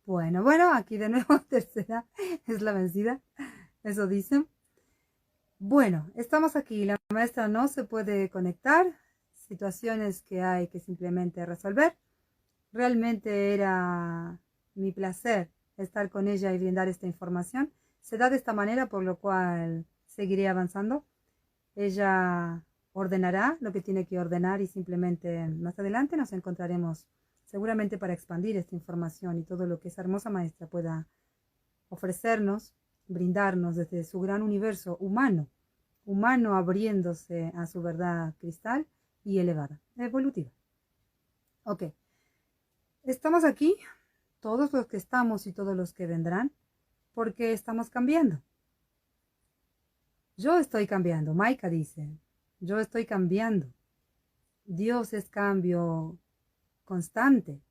Bueno, aquí de nuevo, tercera es la vencida. Eso dicen. Bueno, estamos aquí. La maestra no se puede conectar. Situaciones que hay que simplemente resolver. Realmente era mi placer estar con ella y brindar esta información. Se da de esta manera, por lo cual seguiré avanzando. Ella ordenará lo que tiene que ordenar y simplemente más adelante nos encontraremos seguramente para expandir esta información y todo lo que esa hermosa maestra pueda ofrecernos, brindarnos desde su gran universo humano, humano abriéndose a su verdad cristal y elevada, evolutiva. Ok, estamos aquí, todos los que estamos y todos los que vendrán, porque estamos cambiando. Yo estoy cambiando, Maika dice, yo estoy cambiando. Dios es cambio constante.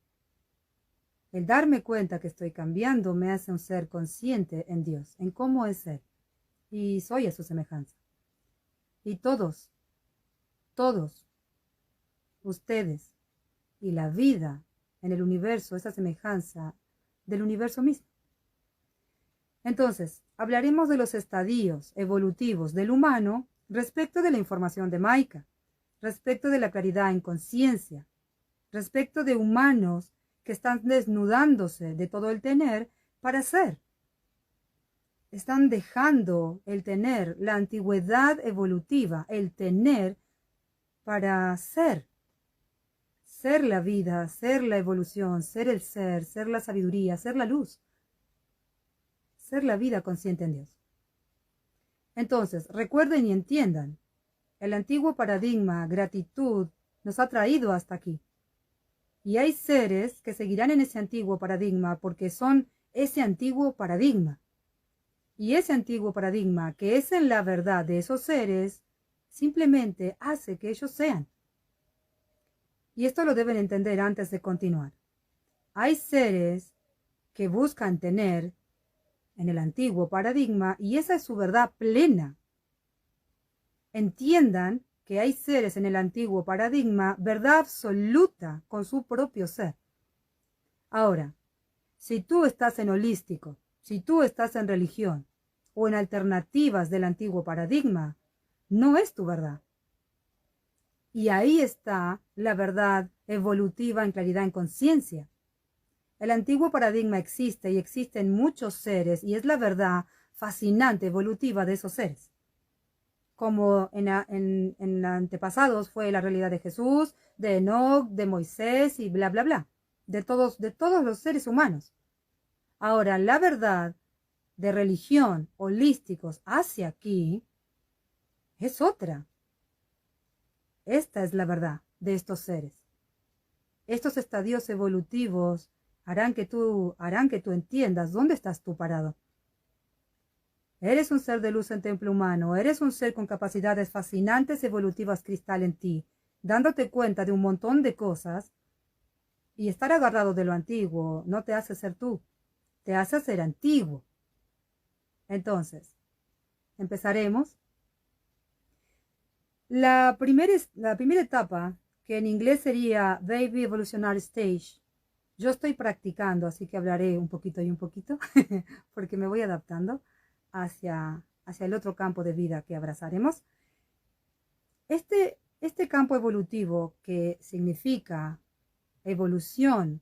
El darme cuenta que estoy cambiando me hace un ser consciente en Dios, en cómo es Él. Y soy a su semejanza. Y todos, ustedes y la vida en el universo, esa semejanza del universo mismo. Entonces, hablaremos de los estadios evolutivos del humano respecto de la información de Maika, respecto de la claridad en conciencia, respecto de humanos que están desnudándose de todo el tener para ser. Están dejando el tener, la antigüedad evolutiva, el tener para ser. Ser la vida, ser la evolución, ser el ser la sabiduría, ser la luz. Ser la vida consciente en Dios. Entonces, recuerden y entiendan, el antiguo paradigma, gratitud, nos ha traído hasta aquí. Y hay seres que seguirán en ese antiguo paradigma porque son ese antiguo paradigma. Y ese antiguo paradigma, que es en la verdad de esos seres, simplemente hace que ellos sean. Y esto lo deben entender antes de continuar. Hay seres que buscan tener en el antiguo paradigma y esa es su verdad plena. Entiendan que hay seres en el antiguo paradigma, verdad absoluta con su propio ser. Ahora, si tú estás en holístico, si tú estás en religión o en alternativas del antiguo paradigma, no es tu verdad. Y ahí está la verdad evolutiva en claridad en conciencia. El antiguo paradigma existe y existen muchos seres y es la verdad fascinante evolutiva de esos seres. Como en antepasados fue la realidad de Jesús, de Enoch, de Moisés y bla, bla, bla. De todos los seres humanos. Ahora, la verdad de religión holísticos hacia aquí es otra. Esta es la verdad de estos seres. Estos estadios evolutivos harán que tú entiendas dónde estás tú parado. Eres un ser de luz en templo humano, eres un ser con capacidades fascinantes evolutivas cristal en ti, dándote cuenta de un montón de cosas, y estar agarrado de lo antiguo no te hace ser tú, te hace ser antiguo. Entonces, empezaremos. La primera etapa, que en inglés sería Baby Evolutionary Stage, yo estoy practicando, así que hablaré un poquito y un poquito, porque me voy adaptando hacia el otro campo de vida que abrazaremos. Este campo evolutivo, que significa evolución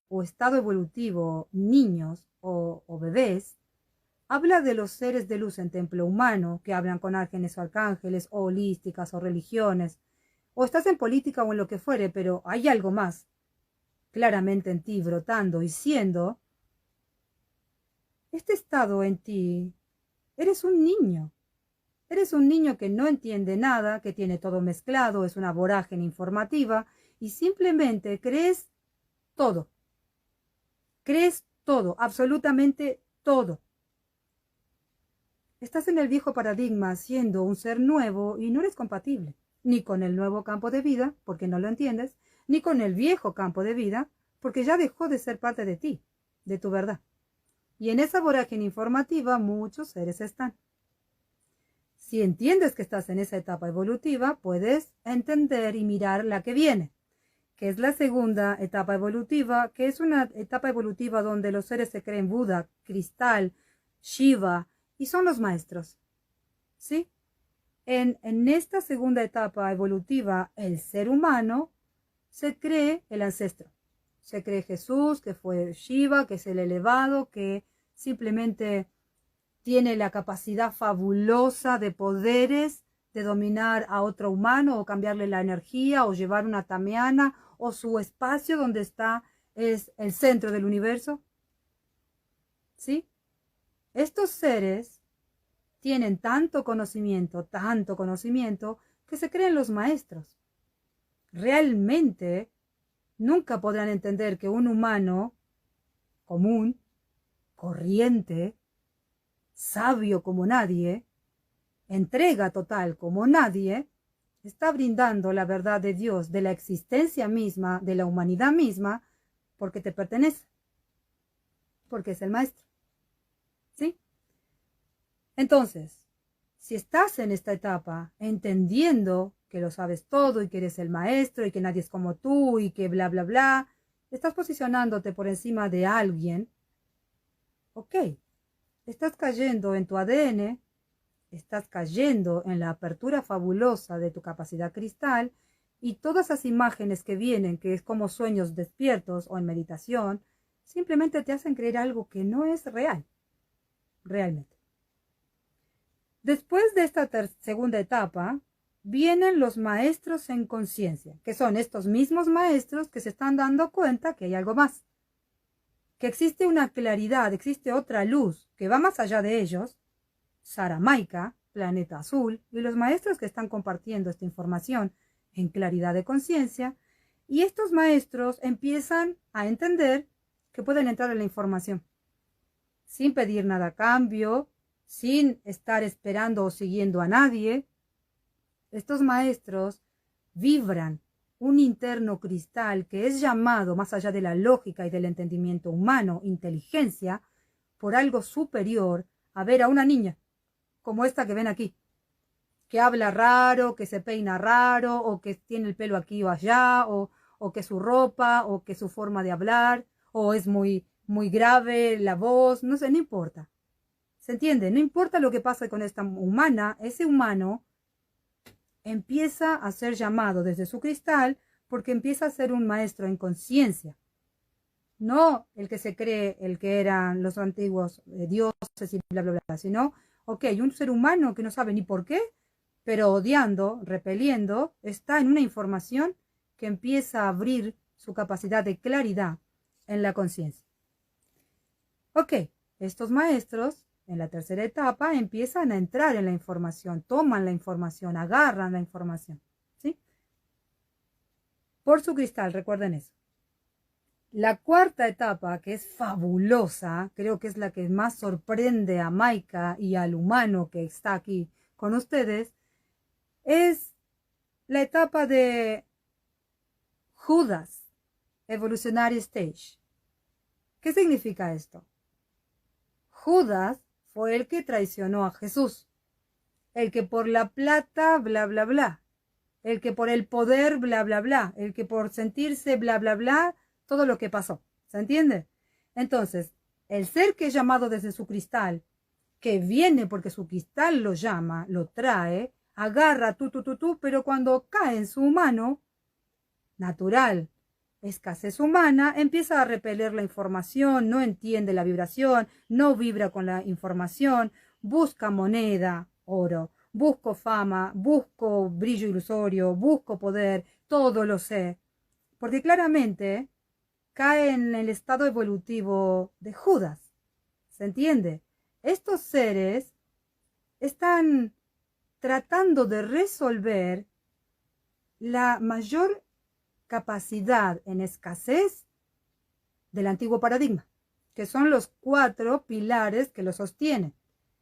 o estado evolutivo, niños o bebés, habla de los seres de luz en templo humano que hablan con ángeles o arcángeles o holísticas o religiones, o estás en política o en lo que fuere, pero hay algo más claramente en ti brotando y siendo este estado en ti. Eres un niño que no entiende nada, que tiene todo mezclado, es una vorágine informativa y simplemente crees todo, absolutamente todo. Estás en el viejo paradigma siendo un ser nuevo y no eres compatible ni con el nuevo campo de vida, porque no lo entiendes, ni con el viejo campo de vida, porque ya dejó de ser parte de ti, de tu verdad. Y en esa vorágine informativa muchos seres están. Si entiendes que estás en esa etapa evolutiva, puedes entender y mirar la que viene, que es la segunda etapa evolutiva, que es una etapa evolutiva donde los seres se creen Buda, Cristal, Shiva, y son los maestros. ¿Sí? En esta segunda etapa evolutiva, el ser humano se cree el ancestro. Se cree Jesús, que fue Shiva, que es el elevado, que simplemente tiene la capacidad fabulosa de poderes de dominar a otro humano o cambiarle la energía o llevar una tamiana o su espacio donde está es el centro del universo. ¿Sí? Estos seres tienen tanto conocimiento, que se creen los maestros. Realmente nunca podrán entender que un humano común, corriente, sabio como nadie, entrega total como nadie, está brindando la verdad de Dios, de la existencia misma, de la humanidad misma, porque te pertenece, porque es el maestro. ¿Sí? Entonces, si estás en esta etapa entendiendo que lo sabes todo y que eres el maestro y que nadie es como tú y que bla, bla, bla, estás posicionándote por encima de alguien, ok, estás cayendo en tu ADN, estás cayendo en la apertura fabulosa de tu capacidad cristal y todas esas imágenes que vienen, que es como sueños despiertos o en meditación, simplemente te hacen creer algo que no es real, realmente. Después de esta segunda etapa, vienen los maestros en conciencia, que son estos mismos maestros que se están dando cuenta que hay algo más, que existe una claridad, existe otra luz que va más allá de ellos, Saramaica, Planeta Azul, y los maestros que están compartiendo esta información en claridad de conciencia, y estos maestros empiezan a entender que pueden entrar en la información sin pedir nada a cambio, sin estar esperando o siguiendo a nadie. Estos maestros vibran un interno cristal que es llamado, más allá de la lógica y del entendimiento humano, inteligencia, por algo superior a ver a una niña, como esta que ven aquí, que habla raro, que se peina raro, o que tiene el pelo aquí o allá, o que su ropa, o que su forma de hablar, o es muy grave la voz, no sé, no importa. ¿Se entiende? No importa lo que pase con esta humana, ese humano empieza a ser llamado desde su cristal porque empieza a ser un maestro en conciencia. No el que se cree, el que eran los antiguos dioses y bla, bla, bla, sino, ok, un ser humano que no sabe ni por qué, pero odiando, repeliendo, está en una información que empieza a abrir su capacidad de claridad en la conciencia. Ok, estos maestros en la tercera etapa empiezan a entrar en la información, toman la información, agarran la información, ¿sí? Por su cristal, recuerden eso. La cuarta etapa, que es fabulosa, creo que es la que más sorprende a Maika y al humano que está aquí con ustedes, es la etapa de Judas, Evolutionary Stage. ¿Qué significa esto? Judas fue el que traicionó a Jesús, el que por la plata, bla, bla, bla, el que por el poder, bla, bla, bla, el que por sentirse, bla, bla, bla, todo lo que pasó. ¿Se entiende? Entonces, el ser que es llamado desde su cristal, que viene porque su cristal lo llama, lo trae, agarra tú, pero cuando cae en su humano, natural, escasez humana, empieza a repeler la información, no entiende la vibración, no vibra con la información, busca moneda, oro, busco fama, busco brillo ilusorio, busco poder, todo lo sé, porque claramente cae en el estado evolutivo de Judas. ¿Se entiende? Estos seres están tratando de resolver la mayor capacidad en escasez del antiguo paradigma, que son los 4 pilares que lo sostienen: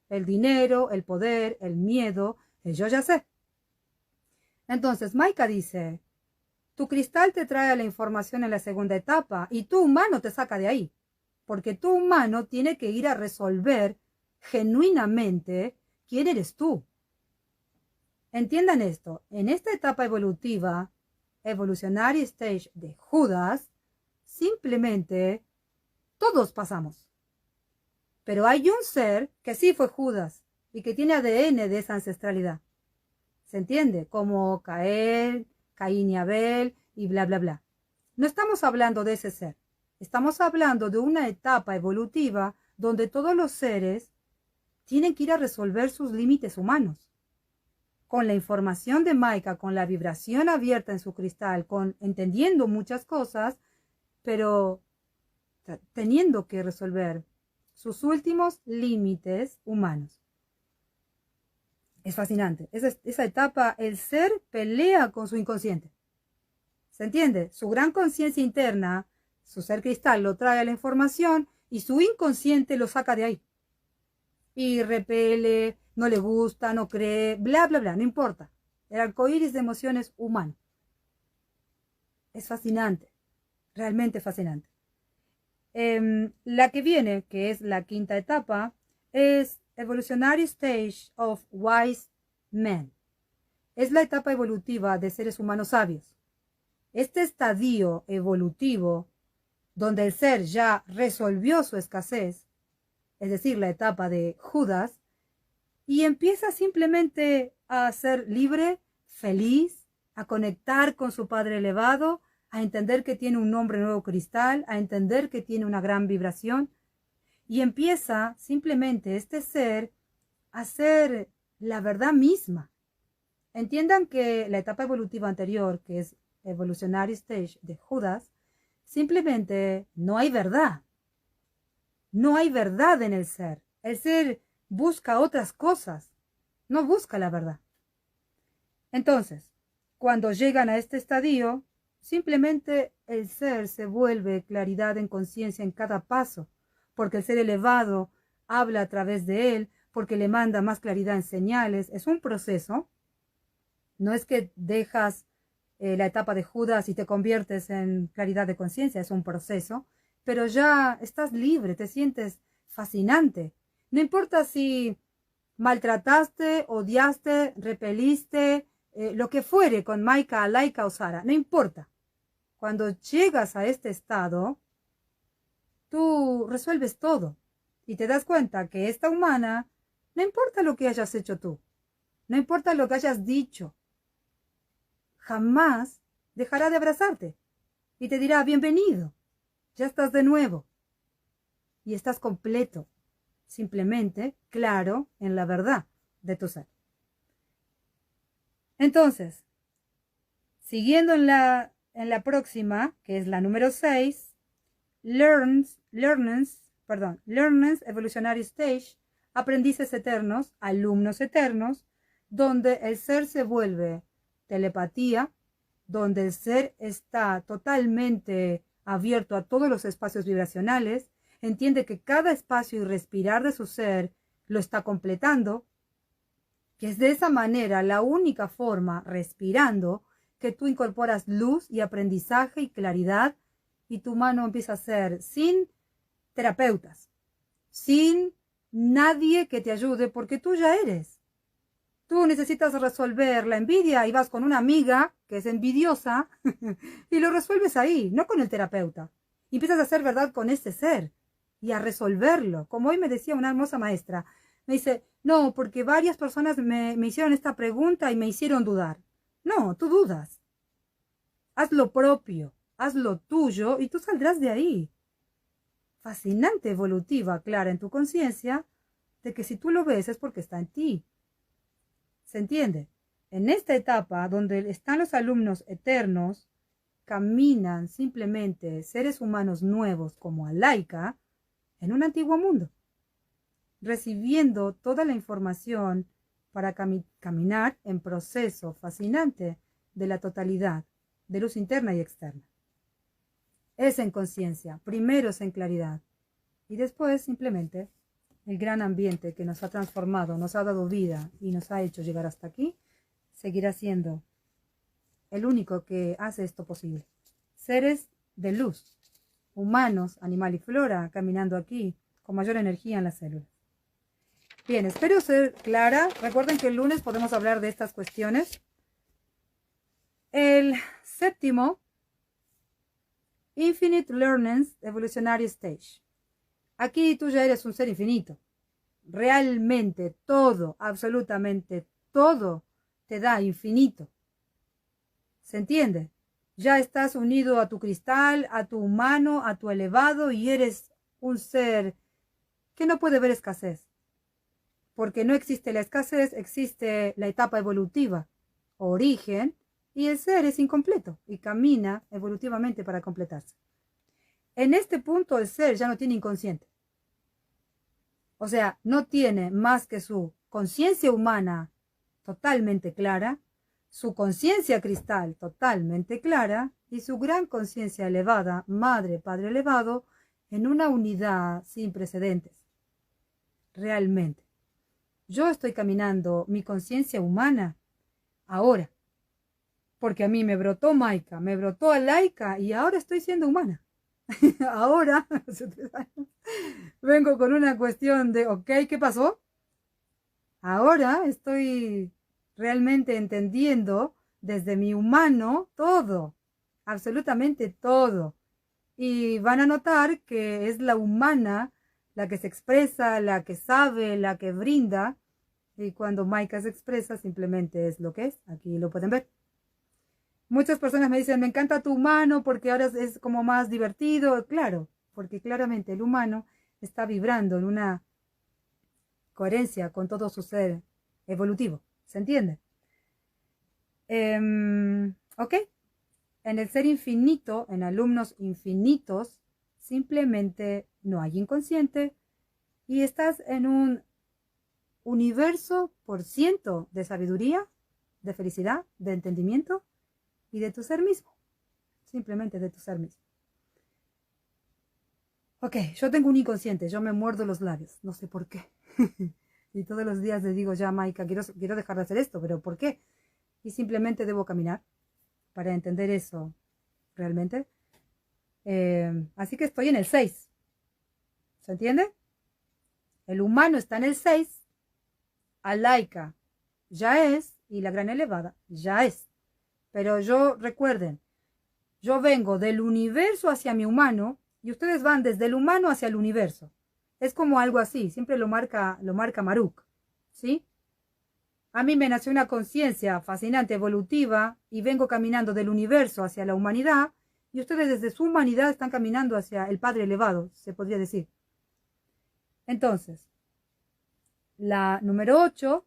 el dinero, el poder, el miedo, el yo ya sé. Entonces Maika dice, tu cristal te trae la información en la segunda etapa y tu humano te saca de ahí, porque tu humano tiene que ir a resolver genuinamente quién eres tú. Entiendan esto, en esta etapa evolutiva Evolutionary Stage de Judas, simplemente todos pasamos. Pero hay un ser que sí fue Judas y que tiene ADN de esa ancestralidad. ¿Se entiende? Como Caín y Abel y bla, bla, bla. No estamos hablando de ese ser. Estamos hablando de una etapa evolutiva donde todos los seres tienen que ir a resolver sus límites humanos. Con la información de Maika, con la vibración abierta en su cristal, entendiendo muchas cosas, pero teniendo que resolver sus últimos límites humanos. Es fascinante. Esa etapa, el ser pelea con su inconsciente. ¿Se entiende? Su gran conciencia interna, su ser cristal, lo trae a la información y su inconsciente lo saca de ahí. Y repele, no le gusta, no cree, bla, bla, bla, no importa. El arcoíris de emociones humano. Es fascinante, realmente fascinante. La que viene, que es la quinta etapa, es Evolutionary Stage of Wise Men. Es la etapa evolutiva de seres humanos sabios. Este estadio evolutivo, donde el ser ya resolvió su escasez, es decir, la etapa de Judas, y empieza simplemente a ser libre, feliz, a conectar con su Padre elevado, a entender que tiene un nombre nuevo cristal, a entender que tiene una gran vibración, y empieza simplemente este ser a ser la verdad misma. Entiendan que la etapa evolutiva anterior, que es Evolutionary Stage de Judas, simplemente no hay verdad. No hay verdad en el ser. El ser busca otras cosas, no busca la verdad. Entonces, cuando llegan a este estadio, simplemente el ser se vuelve claridad en conciencia en cada paso, porque el ser elevado habla a través de él, porque le manda más claridad en señales. Es un proceso. No es que dejas la etapa de Judas y te conviertes en claridad de conciencia, es un proceso, pero ya estás libre, te sientes fascinante. No importa si maltrataste, odiaste, repeliste, lo que fuere con Maika, Laika o Sara, no importa. Cuando llegas a este estado, tú resuelves todo y te das cuenta que esta humana, no importa lo que hayas hecho tú, no importa lo que hayas dicho, jamás dejará de abrazarte y te dirá bienvenido, ya estás de nuevo y estás completo, simplemente claro en la verdad de tu ser. Entonces, siguiendo en la próxima, que es la número 6, Learners Evolutionary Stage, aprendices eternos, alumnos eternos, donde el ser se vuelve telepatía, donde el ser está totalmente abierto a todos los espacios vibracionales, entiende que cada espacio y respirar de su ser lo está completando, que es de esa manera la única forma, respirando, que tú incorporas luz y aprendizaje y claridad, y tu mano empieza a ser sin terapeutas, sin nadie que te ayude, porque tú ya eres. Tú necesitas resolver la envidia y vas con una amiga que es envidiosa y lo resuelves ahí, no con el terapeuta. Y empiezas a hacer verdad con ese ser y a resolverlo. Como hoy me decía una hermosa maestra, me dice, no, porque varias personas me hicieron esta pregunta y me hicieron dudar. No, tú dudas. Haz lo propio, haz lo tuyo y tú saldrás de ahí. Fascinante, evolutiva, clara en tu conciencia de que si tú lo ves es porque está en ti. ¿Se entiende? En esta etapa donde están los alumnos eternos, caminan simplemente seres humanos nuevos como Alaika en un antiguo mundo, recibiendo toda la información para caminar en proceso fascinante de la totalidad, de luz interna y externa. Es en conciencia, primero es en claridad y después simplemente el gran ambiente que nos ha transformado, nos ha dado vida y nos ha hecho llegar hasta aquí, seguirá siendo el único que hace esto posible. Seres de luz, humanos, animal y flora, caminando aquí con mayor energía en las células. Bien, espero ser clara. Recuerden que el lunes podemos hablar de estas cuestiones. El séptimo, Infinite Learning Evolutionary Stage. Aquí tú ya eres un ser infinito. Realmente todo, absolutamente todo, te da infinito. ¿Se entiende? Ya estás unido a tu cristal, a tu humano, a tu elevado y eres un ser que no puede ver escasez. Porque no existe la escasez, existe la etapa evolutiva, origen, y el ser es incompleto y camina evolutivamente para completarse. En este punto el ser ya no tiene inconsciente. O sea, no tiene más que su conciencia humana totalmente clara, su conciencia cristal totalmente clara y su gran conciencia elevada, madre, padre elevado, en una unidad sin precedentes. Realmente. Yo estoy caminando mi conciencia humana ahora, porque a mí me brotó Maika, me brotó Laika y ahora estoy siendo humana. Ahora, hace 3 años, vengo con una cuestión de, ok, ¿qué pasó? Ahora estoy realmente entendiendo desde mi humano todo, absolutamente todo. Y van a notar que es la humana la que se expresa, la que sabe, la que brinda. Y cuando Maika se expresa, simplemente es lo que es. Aquí lo pueden ver. Muchas personas me dicen, me encanta tu humano porque ahora es como más divertido. Claro, porque claramente el humano está vibrando en una coherencia con todo su ser evolutivo. ¿Se entiende? Ok. En el ser infinito, en alumnos infinitos, simplemente no hay inconsciente y estás en un universo por ciento de sabiduría, de felicidad, de entendimiento y de tu ser mismo. Simplemente de tu ser mismo. Ok, yo tengo un inconsciente, yo me muerdo los labios, no sé por qué. Y todos los días le digo ya, Maika, quiero dejar de hacer esto, pero ¿por qué? Y simplemente debo caminar para entender eso realmente. Así que estoy en el 6. ¿Se entiende? El humano está en el 6. Alaika ya es, y la gran elevada ya es. Pero recuerden, yo vengo del universo hacia mi humano y ustedes van desde el humano hacia el universo. Es como algo así, siempre lo marca Maruk, ¿sí? A mí me nació una conciencia fascinante, evolutiva, y vengo caminando del universo hacia la humanidad, y ustedes desde su humanidad están caminando hacia el Padre elevado, se podría decir. Entonces, la número 8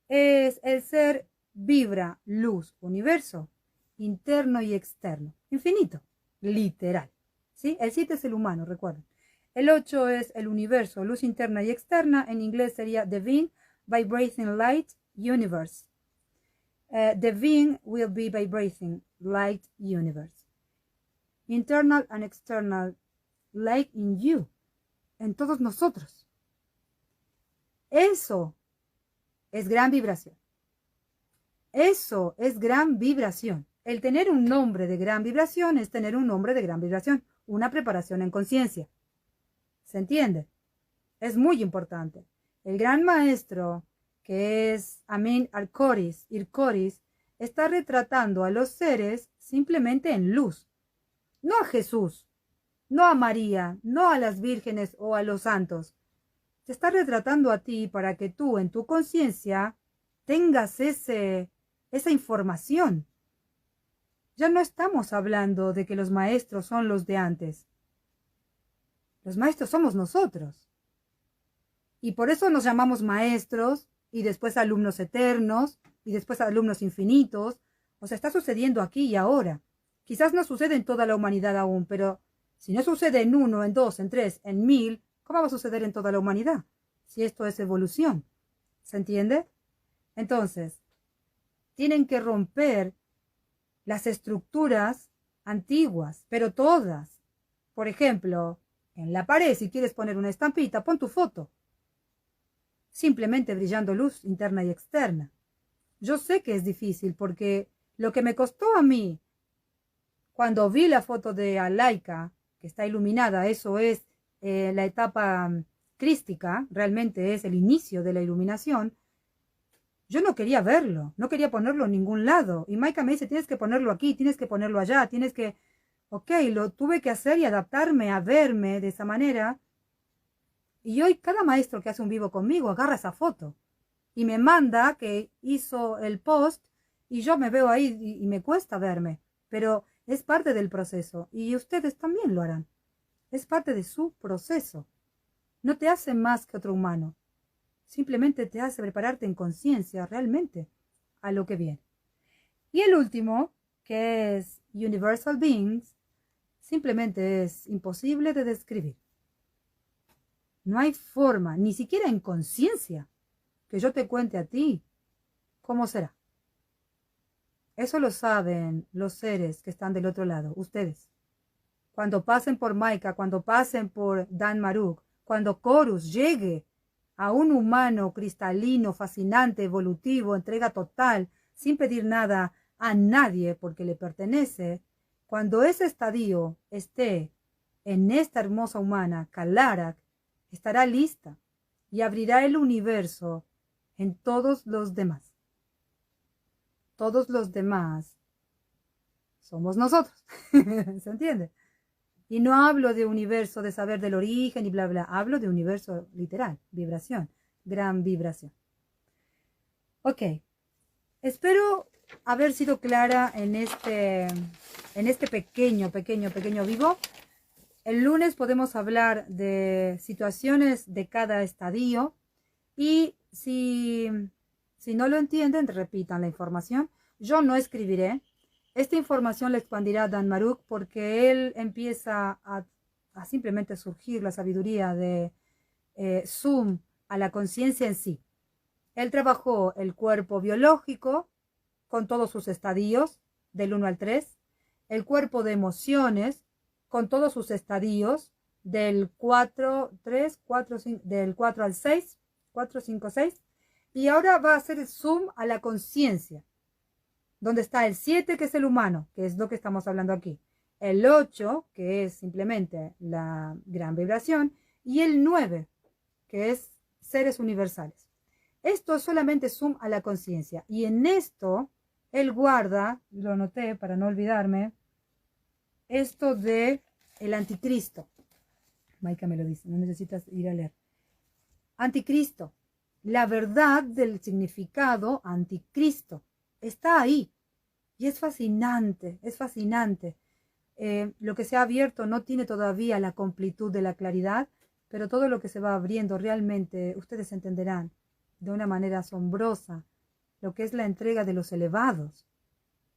es el ser vibra, luz, universo, interno y externo, infinito, literal. ¿Sí? El 7 es el humano, recuerden. El 8 es el universo, luz interna y externa. En inglés sería Divine Vibrating Light Universe. Divine will be vibrating light universe. Internal and external light in you. En todos nosotros. Eso es gran vibración. Eso es gran vibración. El tener un nombre de gran vibración es tener un nombre de gran vibración. Una preparación en conciencia. ¿Se entiende? Es muy importante. El gran maestro, que es Amin Irkoris, está retratando a los seres simplemente en luz. No a Jesús, no a María, no a las vírgenes o a los santos. Te está retratando a ti para que tú en tu conciencia tengas esa información. Ya no estamos hablando de que los maestros son los de antes. Los maestros somos nosotros. Y por eso nos llamamos maestros y después alumnos eternos y después alumnos infinitos. O sea, está sucediendo aquí y ahora. Quizás no sucede en toda la humanidad aún, pero si no sucede en 1, en 2, en 3, en 1000, ¿cómo va a suceder en toda la humanidad? Si esto es evolución. ¿Se entiende? Entonces, tienen que romper las estructuras antiguas, pero todas. Por ejemplo, en la pared, si quieres poner una estampita, pon tu foto. Simplemente brillando luz interna y externa. Yo sé que es difícil porque lo que me costó a mí cuando vi la foto de Alaika, que está iluminada, eso es la etapa crística, realmente es el inicio de la iluminación, Yo no quería verlo, no quería ponerlo en ningún lado. Y Maika me dice, tienes que ponerlo aquí, tienes que ponerlo allá, tienes que... Ok, lo tuve que hacer y adaptarme a verme de esa manera. Y hoy cada maestro que hace un vivo conmigo agarra esa foto y me manda que hizo el post y yo me veo ahí y me cuesta verme. Pero es parte del proceso y ustedes también lo harán. Es parte de su proceso. No te hace más que otro humano. Simplemente te hace prepararte en conciencia realmente a lo que viene. Y el último, que es Universal Beings, simplemente es imposible de describir. No hay forma, ni siquiera en conciencia, que yo te cuente a ti cómo será. Eso lo saben los seres que están del otro lado, ustedes. Cuando pasen por Maika, cuando pasen por Dan Maruk, cuando Corus llegue a un humano cristalino, fascinante, evolutivo, entrega total, sin pedir nada a nadie porque le pertenece, cuando ese estadio esté en esta hermosa humana, Kalarak, estará lista y abrirá el universo en todos los demás. Todos los demás somos nosotros. ¿Se entiende? Y no hablo de universo, de saber del origen y bla, bla. Hablo de universo literal, vibración, gran vibración. Ok. Espero haber sido clara en este pequeño vivo. El lunes podemos hablar de situaciones de cada estadio. Y si no lo entienden, repitan la información. Yo no escribiré. Esta información la expandirá Dan Maruk porque él empieza a simplemente surgir la sabiduría de Zoom a la conciencia en sí. Él trabajó el cuerpo biológico con todos sus estadios del 1 al 3, el cuerpo de emociones con todos sus estadios del 4, 3, 4, 5, del 4 al 6, 4, 5, 6, y ahora va a hacer el zoom a la conciencia, donde está el 7, que es el humano, que es lo que estamos hablando aquí, el 8, que es simplemente la gran vibración, y el 9, que es seres universales. Esto es solamente zoom a la conciencia, y en esto él guarda, lo anoté para no olvidarme, esto de el anticristo. Maika me lo dice, no necesitas ir a leer. Anticristo, la verdad del significado anticristo, está ahí. Y es fascinante, es fascinante. Lo que se ha abierto no tiene todavía la completud de la claridad, pero todo lo que se va abriendo realmente, ustedes entenderán de una manera asombrosa lo que es la entrega de los elevados.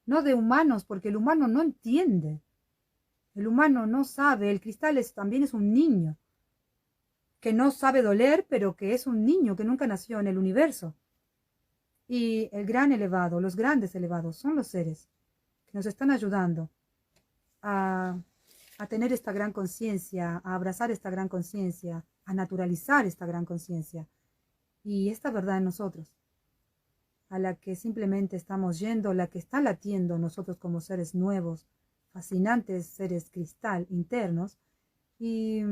No de humanos, porque el humano no entiende. El humano no sabe, el cristal también es un niño, que no sabe doler, pero que es un niño que nunca nació en el universo. Y el gran elevado, los grandes elevados, son los seres que nos están ayudando a tener esta gran conciencia, a abrazar esta gran conciencia, a naturalizar esta gran conciencia y esta verdad en nosotros, a la que simplemente estamos yendo, la que está latiendo nosotros como seres nuevos, fascinantes seres cristal internos y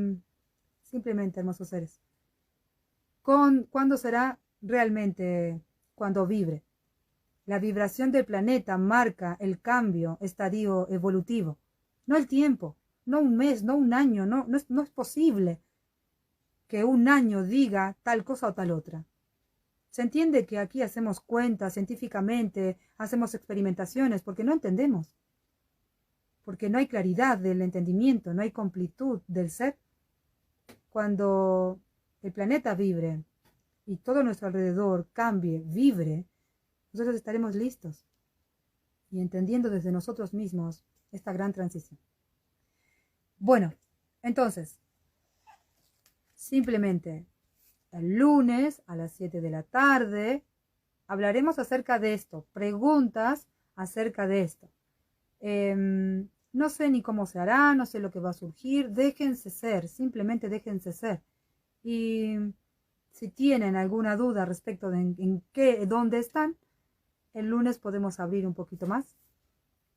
simplemente hermosos seres. ¿Cuándo será realmente? Cuando vibre. La vibración del planeta marca el cambio estadio evolutivo, no el tiempo, no un mes, no un año, no es posible que un año diga tal cosa o tal otra. Se entiende que aquí hacemos cuentas científicamente, hacemos experimentaciones porque no entendemos, porque no hay claridad del entendimiento, no hay completud del ser. Cuando el planeta vibre y todo nuestro alrededor cambie, vibre, nosotros estaremos listos y entendiendo desde nosotros mismos esta gran transición. Bueno, entonces, simplemente el lunes a las 7 de la tarde hablaremos acerca de esto, preguntas acerca de esto. No sé ni cómo se hará, no sé lo que va a surgir, déjense ser, simplemente déjense ser. Y si tienen alguna duda respecto de dónde están, el lunes podemos abrir un poquito más.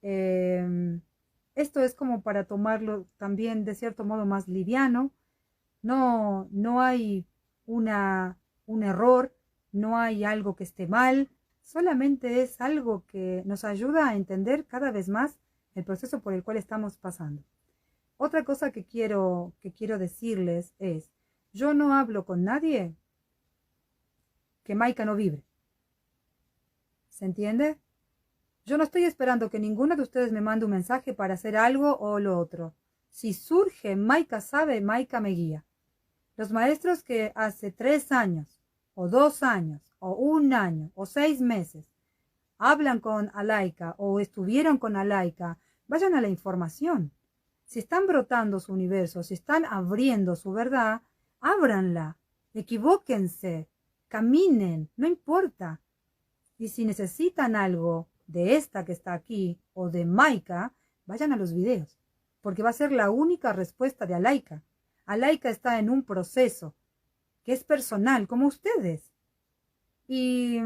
Esto es como para tomarlo también de cierto modo más liviano. No hay un error, no hay algo que esté mal, solamente es algo que nos ayuda a entender cada vez más el proceso por el cual estamos pasando. Otra cosa que quiero decirles es, yo no hablo con nadie que Maika no vibre. ¿Se entiende? Yo no estoy esperando que ninguno de ustedes me mande un mensaje para hacer algo o lo otro. Si surge, Maika sabe, Maika me guía. Los maestros que hace 3 años, o 2 años, o 1 año, o 6 meses, hablan con Alaika o estuvieron con Alaika, vayan a la información. Si están brotando su universo, si están abriendo su verdad, ábranla, equivóquense, caminen, no importa. Y si necesitan algo de esta que está aquí o de Maika, vayan a los videos, porque va a ser la única respuesta de Alaika. Alaika está en un proceso que es personal, como ustedes. Y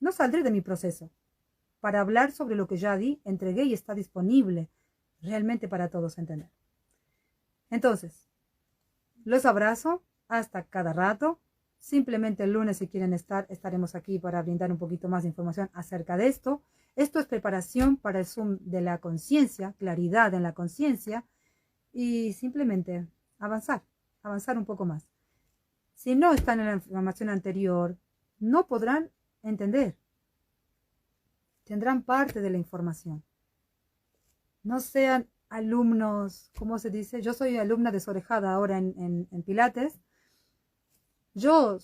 no saldré de mi proceso para hablar sobre lo que ya di, entregué y está disponible realmente para todos entender. Entonces, los abrazo hasta cada rato. Simplemente el lunes, si quieren estar, estaremos aquí para brindar un poquito más de información acerca de esto. Esto es preparación para el Zoom de la conciencia, claridad en la conciencia y simplemente avanzar un poco más. Si no están en la información anterior, no podrán entender. Tendrán parte de la información. No sean alumnos, ¿cómo se dice? Yo soy alumna desorejada ahora en Pilates. Yo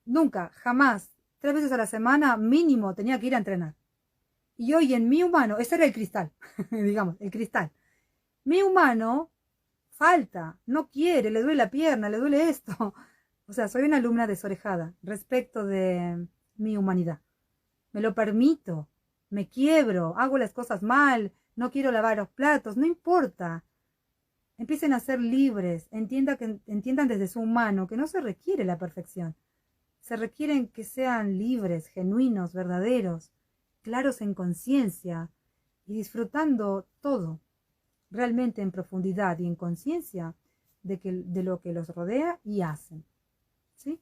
nunca, jamás, 3 veces a la semana mínimo tenía que ir a entrenar. Y hoy en mi humano, ese era el cristal, digamos, el cristal. Mi humano falta, no quiere, le duele la pierna, le duele esto. O sea, soy una alumna desorejada respecto de mi humanidad. Me lo permito, me quiebro, hago las cosas mal, no quiero lavar los platos, no importa. Empiecen a ser libres, entiendan desde su humano que no se requiere la perfección. Se requieren que sean libres, genuinos, verdaderos, claros en conciencia y disfrutando todo, realmente en profundidad y en conciencia de lo que los rodea y hacen. ¿Sí?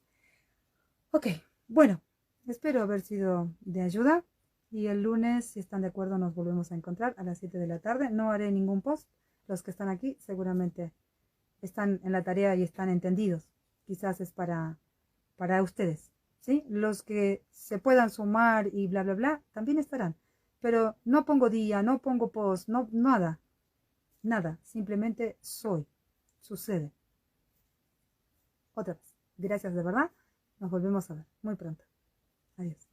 Ok, bueno, espero haber sido de ayuda y el lunes, si están de acuerdo, nos volvemos a encontrar a las 7 de la tarde. No haré ningún post. Los que están aquí seguramente están en la tarea y están entendidos. Quizás es para ustedes, ¿sí? Los que se puedan sumar y bla, bla, bla, también estarán. Pero no pongo día, no pongo post, no, nada. Nada, simplemente soy. Sucede. Otra vez. Gracias de verdad. Nos volvemos a ver muy pronto. Adiós.